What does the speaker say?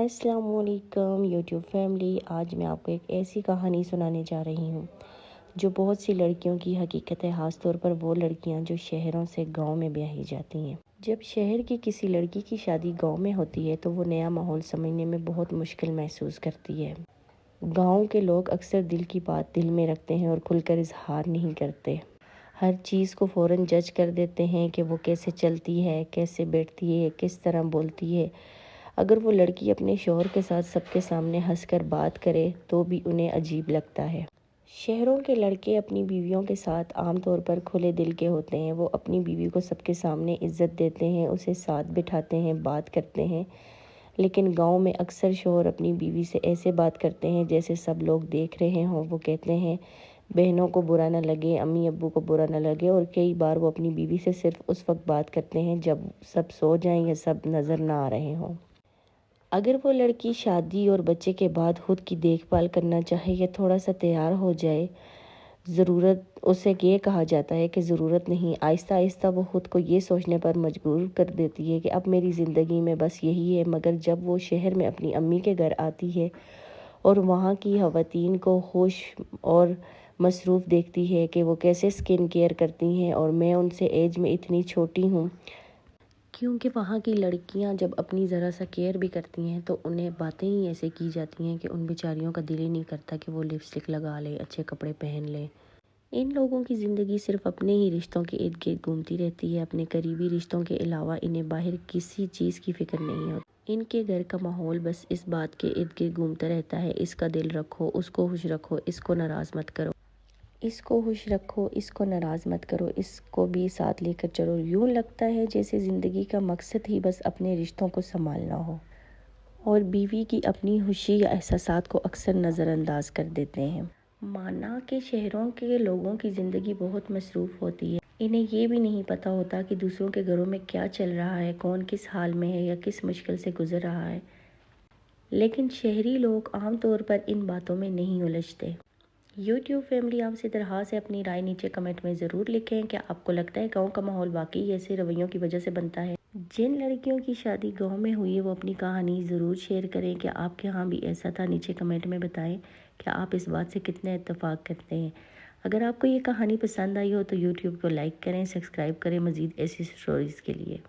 अस्सलाम वालेकुम YouTube family. आज मैं आपको एक ऐसी कहानी सुनाने जा रही हूँ जो बहुत सी लड़कियों की हकीकत है, ख़ास तौर पर वो लड़कियाँ जो शहरों से गांव में ब्याही जाती हैं। जब शहर की किसी लड़की की शादी गांव में होती है तो वो नया माहौल समझने में बहुत मुश्किल महसूस करती है। गांव के लोग अक्सर दिल की बात दिल में रखते हैं और खुलकर इजहार नहीं करते। हर चीज़ को फ़ौरन जज कर देते हैं कि वो कैसे चलती है, कैसे बैठती है, किस तरह बोलती है। अगर वो लड़की अपने शौहर के साथ सबके सामने हंसकर बात करे तो भी उन्हें अजीब लगता है। शहरों के लड़के अपनी बीवियों के साथ आमतौर पर खुले दिल के होते हैं। वो अपनी बीवी को सबके सामने इज्जत देते हैं, उसे साथ बिठाते हैं, बात करते हैं। लेकिन गांव में अक्सर शौहर अपनी बीवी से ऐसे बात करते हैं जैसे सब लोग देख रहे हों। वो कहते हैं बहनों को बुरा न लगे, अम्मी अब्बू को बुरा न लगे, और कई बार वो अपनी बीवी से सिर्फ उस वक्त बात करते हैं जब सब सो जाएं या सब नज़र ना आ रहे हों। अगर वो लड़की शादी और बच्चे के बाद खुद की देखभाल करना चाहे या थोड़ा सा तैयार हो जाए, उसे ये कहा जाता है कि ज़रूरत नहीं। आहिस्ता आहिस्ता वो खुद को ये सोचने पर मजबूर कर देती है कि अब मेरी ज़िंदगी में बस यही है। मगर जब वो शहर में अपनी अम्मी के घर आती है और वहाँ की ख़वातीन को खुश और मसरूफ़ देखती है कि वो कैसे स्किन केयर करती हैं, और मैं उनसे एज में इतनी छोटी हूँ, क्योंकि वहाँ की लड़कियाँ जब अपनी ज़रा सा केयर भी करती हैं तो उन्हें बातें ही ऐसे की जाती हैं कि उन बेचारियों का दिल ही नहीं करता कि वो लिपस्टिक लगा ले, अच्छे कपड़े पहन ले। इन लोगों की ज़िंदगी सिर्फ अपने ही रिश्तों के इर्द गिर्द घूमती रहती है। अपने करीबी रिश्तों के अलावा इन्हें बाहर किसी चीज़ की फ़िक्र नहीं होती। इनके घर का माहौल बस इस बात के इर्द गिर्द घूमता रहता है, इसका दिल रखो, उसको खुश रखो, इसको नाराज़ मत करो, इसको खुश रखो, इसको नाराज़ मत करो, इसको भी साथ लेकर चलो। यूँ लगता है जैसे ज़िंदगी का मकसद ही बस अपने रिश्तों को संभालना हो, और बीवी की अपनी खुशी या एहसासात को अक्सर नज़रअंदाज कर देते हैं। माना कि शहरों के लोगों की ज़िंदगी बहुत मसरूफ़ होती है। इन्हें ये भी नहीं पता होता कि दूसरों के घरों में क्या चल रहा है, कौन किस हाल में है या किस मुश्किल से गुजर रहा है। लेकिन शहरी लोग आमतौर पर इन बातों में नहीं उलझते। यूट्यूब फैमिली, आपसे दरख्वास्त है अपनी राय नीचे कमेंट में ज़रूर लिखें। क्या आपको लगता है गांव का माहौल वाकई ऐसे रवैयों की वजह से बनता है? जिन लड़कियों की शादी गांव में हुई है वो अपनी कहानी ज़रूर शेयर करें। क्या आपके यहाँ भी ऐसा था? नीचे कमेंट में बताएं। क्या आप इस बात से कितने इत्तेफाक करते हैं? अगर आपको ये कहानी पसंद आई हो तो यूट्यूब को लाइक करें, सब्सक्राइब करें मज़ीद ऐसी स्टोरीज़ के लिए।